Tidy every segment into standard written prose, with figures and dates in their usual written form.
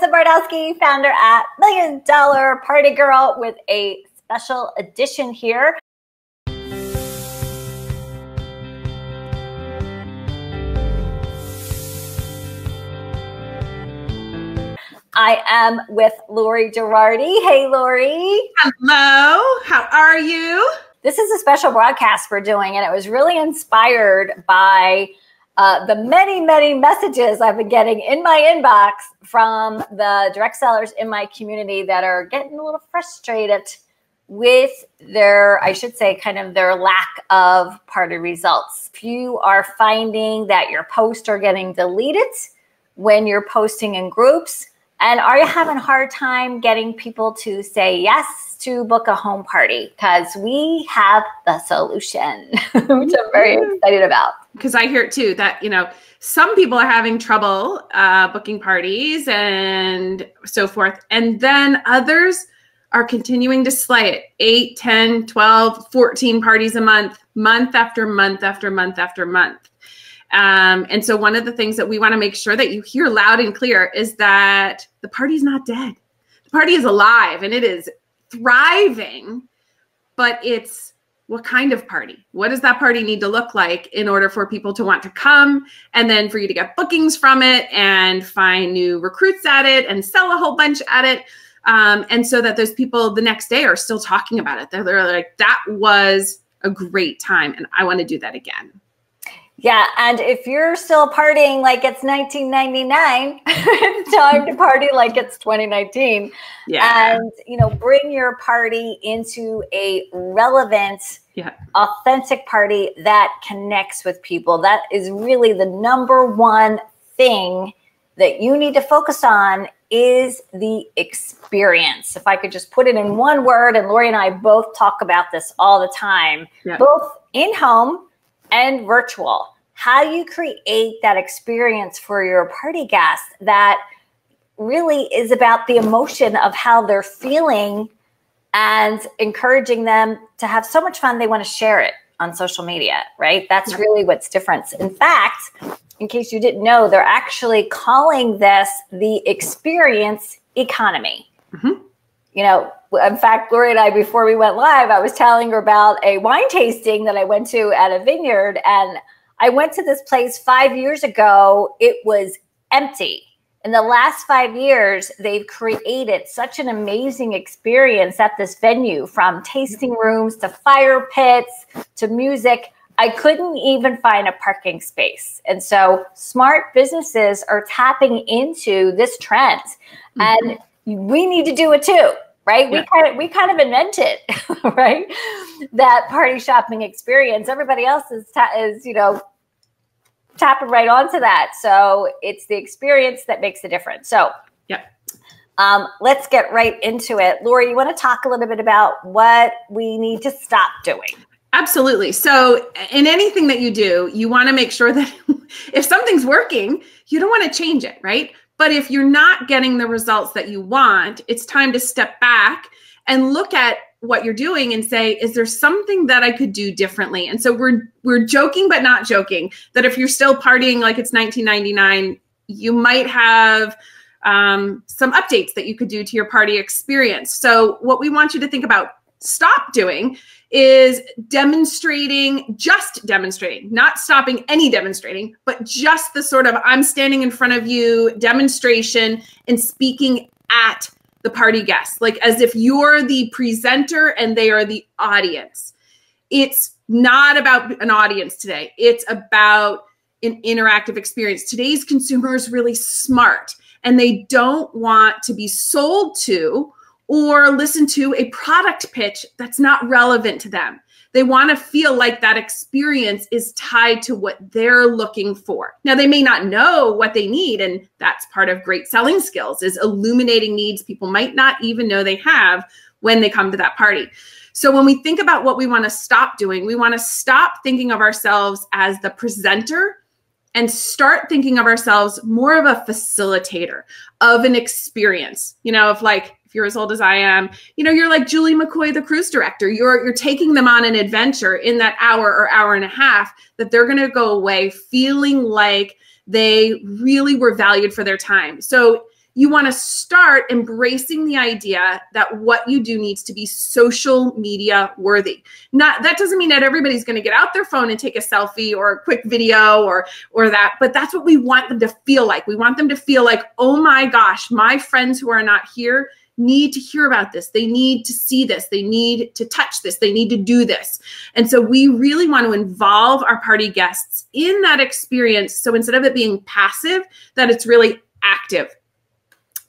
Bardowski, founder at $1 Million Party Girl, with a special edition here. I am with Lori Girardi. Hey, Lori. Hello. How are you? This is a special broadcast we're doing, and it was really inspired by the many, many messages I've been getting in my inbox from the direct sellers in my community that are getting a little frustrated with their, I should say, kind of their lack of party results. If you are finding that your posts are getting deleted when you're posting in groups, and are you having a hard time getting people to say yes to book a home party? Because we have the solution, which I'm very excited about. Because I hear it too, that, you know, some people are having trouble booking parties and so forth. And then others are continuing to slay it. 8, 10, 12, 14 parties a month, month after month after month after month. And so one of the things that we want to make sure that you hear loud and clear is that the party's not dead. The party is alive and it is thriving, but it's what kind of party? What does that party need to look like in order for people to want to come, and then for you to get bookings from it and find new recruits at it and sell a whole bunch at it. And so that those people the next day are still talking about it. They're like, that was a great time and I want to do that again. Yeah, and if you're still partying like it's 1999, it's time to party like it's 2019. Yeah. And, you know, bring your party into a relevant, authentic party that connects with people. That is really the number one thing that you need to focus on, is the experience. If I could just put it in one word, and Lori and I both talk about this all the time, both in home and virtual. How you create that experience for your party guests that really is about the emotion of how they're feeling and encouraging them to have so much fun they want to share it on social media, right? That's really what's different. In fact, in case you didn't know, they're actually calling this the experience economy. Mm-hmm. You know, in fact, Lori and I, before we went live, I was telling her about a wine tasting that I went to at a vineyard. And I went to this place 5 years ago. It was empty. In the last 5 years, they've created such an amazing experience at this venue, from tasting rooms to fire pits to music. I couldn't even find a parking space. And so smart businesses are tapping into this trend. Mm-hmm. And we need to do it too, right? Yeah. We kind of invented, right, that party shopping experience. Everybody else is you know, tapping right onto that. So it's the experience that makes the difference. So let's get right into it. Lori, you want to talk a little bit about what we need to stop doing? Absolutely. So in anything that you do, you want to make sure that if something's working, you don't want to change it, right? But if you're not getting the results that you want, it's time to step back and look at what you're doing and say, is there something that I could do differently? And so we're joking, but not joking, that if you're still partying like it's 1999, you might have some updates that you could do to your party experience. So what we want you to think about stop doing is just demonstrating, not stopping any demonstrating, but just the sort of I'm standing in front of you demonstration and speaking at the party guests, like as if you're the presenter and they are the audience. It's not about an audience today. It's about an interactive experience. Today's consumer is really smart and they don't want to be sold to or listen to a product pitch that's not relevant to them. They want to feel like that experience is tied to what they're looking for. Now, they may not know what they need, and that's part of great selling skills, is illuminating needs people might not even know they have when they come to that party. So when we think about what we want to stop doing, we want to stop thinking of ourselves as the presenter and start thinking of ourselves more of a facilitator of an experience. You know, if you're as old as I am, you know, you're like Julie McCoy, the cruise director. You're taking them on an adventure in that hour or hour and a half that they're going to go away feeling like they really were valued for their time. So you want to start embracing the idea that what you do needs to be social media worthy. That doesn't mean that everybody's going to get out their phone and take a selfie or a quick video or that, but that's what we want them to feel like. We want them to feel like, oh my gosh, my friends who are not here need to hear about this. They need to see this. They need to touch this. They need to do this. And so we really want to involve our party guests in that experience. So instead of it being passive, that it's really active.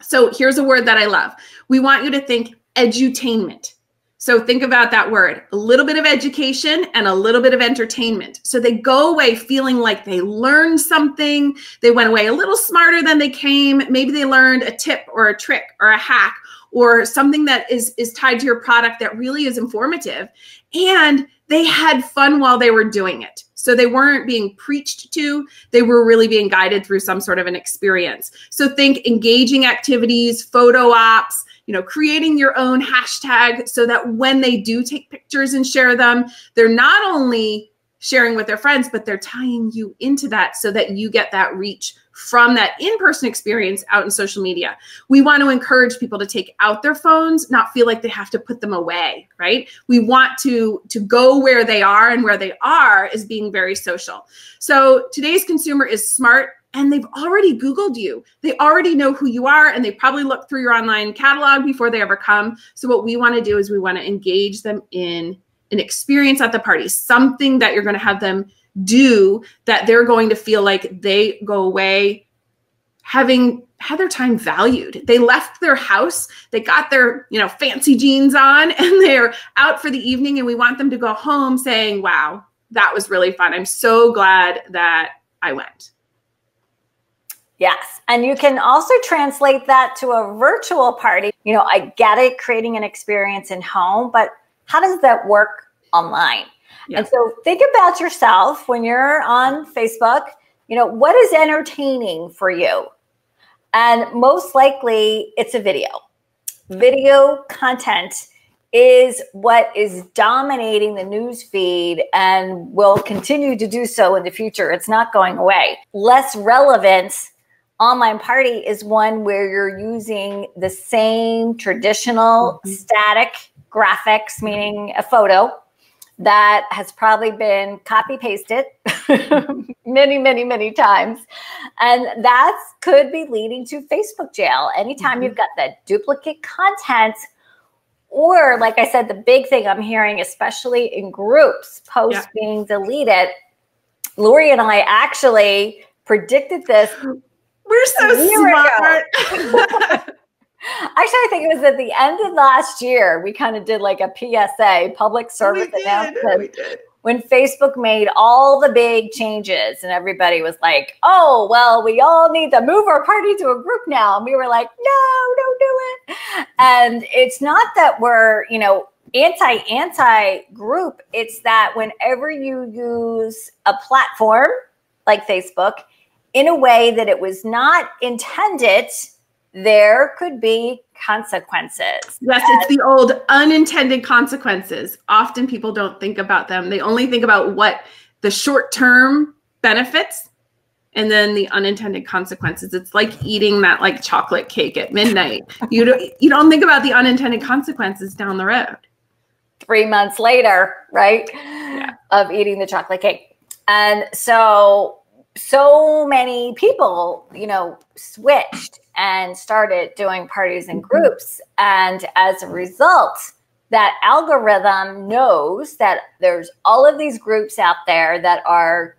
So here's a word that I love. We want you to think edutainment. So think about that word, a little bit of education and a little bit of entertainment. So they go away feeling like they learned something. They went away a little smarter than they came. Maybe they learned a tip or a trick or a hack or something that is tied to your product that really is informative. And they had fun while they were doing it. So they weren't being preached to, they were really being guided through some sort of an experience. So think engaging activities, photo ops, creating your own hashtag so that when they do take pictures and share them, they're not only sharing with their friends, but they're tying you into that so that you get that reach from that in-person experience out in social media. We want to encourage people to take out their phones, not feel like they have to put them away, right? We want to go where they are, and where they are is being very social. So today's consumer is smart, and they've already Googled you. They already know who you are, and they probably looked through your online catalog before they ever come. So what we want to do is we want to engage them in an experience at the party, something that you're going to have them do that they're going to feel like they go away having had their time valued. They left their house, they got their, fancy jeans on, and they're out for the evening, and we want them to go home saying, wow, that was really fun. I'm so glad that I went. Yes. And you can also translate that to a virtual party. I get it, creating an experience in home, but how does that work online? Yeah. And so think about yourself when you're on Facebook, what is entertaining for you? And most likely it's a video. Video content is what is dominating the news feed and will continue to do so in the future. It's not going away. Less relevant online party is one where you're using the same traditional static graphics, meaning a photo that has probably been copy pasted many, many, many times. And that could be leading to Facebook jail. Anytime you've got that duplicate content, or like I said, the big thing I'm hearing, especially in groups, posts being deleted. Lori and I actually predicted this. We're so smart. Actually, I think it was at the end of last year, we kind of did like a PSA, public service announcement, when Facebook made all the big changes and everybody was like, oh, well, we all need to move our party to a group now. And we were like, no, don't do it. And it's not that we're, anti-group. It's that whenever you use a platform like Facebook in a way that it was not intended, there could be consequences. Yes, it's the old unintended consequences. Often people don't think about them. They only think about what the short-term benefits and then the unintended consequences. It's like eating that chocolate cake at midnight. You don't think about the unintended consequences down the road. 3 months later, right? Yeah. Of eating the chocolate cake. And so many people, switched and started doing parties in groups. And as a result, that algorithm knows that there's all of these groups out there that are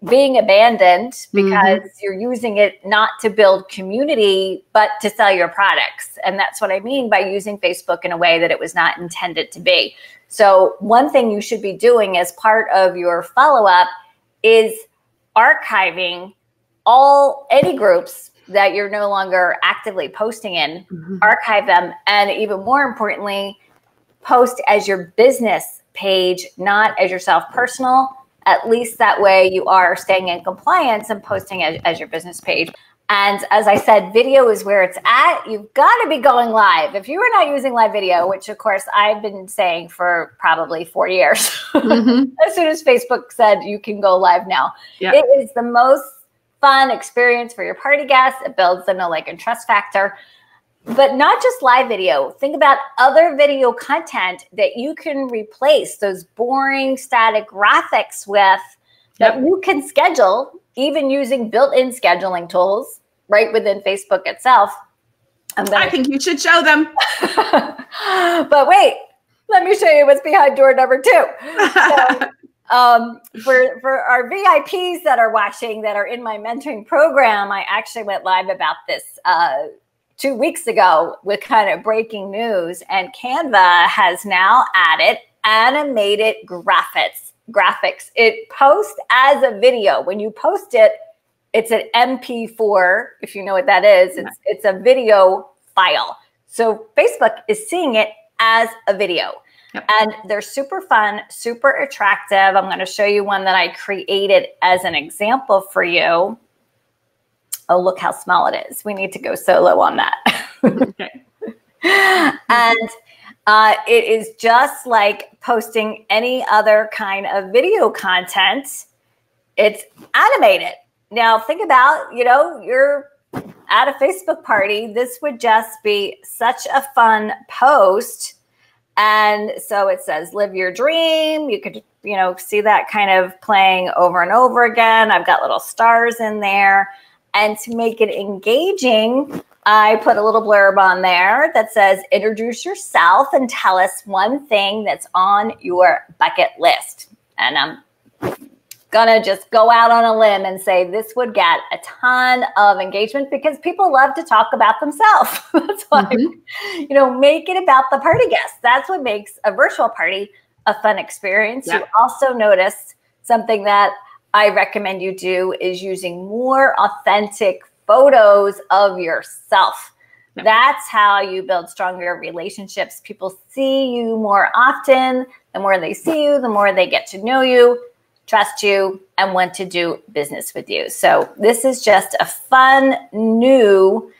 being abandoned because you're using it not to build community, but to sell your products. And that's what I mean by using Facebook in a way that it was not intended to be. So one thing you should be doing as part of your follow-up is archiving any groups that you're no longer actively posting in, archive them, and even more importantly, post as your business page, not as yourself personal. At least that way you are staying in compliance and posting as your business page. And as I said, video is where it's at. You've got to be going live. If you are not using live video, which of course I've been saying for probably 4 years, as soon as Facebook said you can go live now, it is the most fun experience for your party guests. It builds the know, like, and trust factor. But not just live video. Think about other video content that you can replace those boring static graphics with that you can schedule, even using built-in scheduling tools right within Facebook itself. I think you should show them. But wait, let me show you what's behind door number 2. So, for our VIPs that are watching, that are in my mentoring program, I actually went live about this 2 weeks ago with kind of breaking news, and Canva has now added animated graphics. It posts as a video. When you post it, it's an MP4, if you know what that is. It's a video file. So Facebook is seeing it as a video. Yep. And they're super fun, super attractive. I'm going to show you one that I created as an example for you. Oh, look how small it is. We need to go solo on that. Okay. And it is just like posting any other kind of video content. It's animated. Now think about, you're at a Facebook party. This would just be such a fun post. And so it says, live your dream. You could, see that kind of playing over and over again. I've got little stars in there. And to make it engaging, I put a little blurb on there that says, introduce yourself and tell us one thing that's on your bucket list. And I'm gonna just go out on a limb and say this would get a ton of engagement because people love to talk about themselves. That's why, make it about the party guests. That's what makes a virtual party a fun experience. Yep. You also notice something that I recommend you do is using more authentic photos of yourself. Yep. That's how you build stronger relationships. People see you more often. The more they see you, the more they get to know you, trust you, and want to do business with you. So this is just a fun new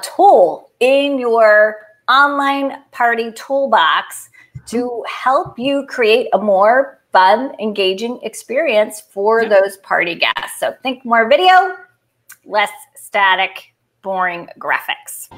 tool in your online party toolbox to help you create a more fun, engaging experience for those party guests. So think more video, less static, boring graphics.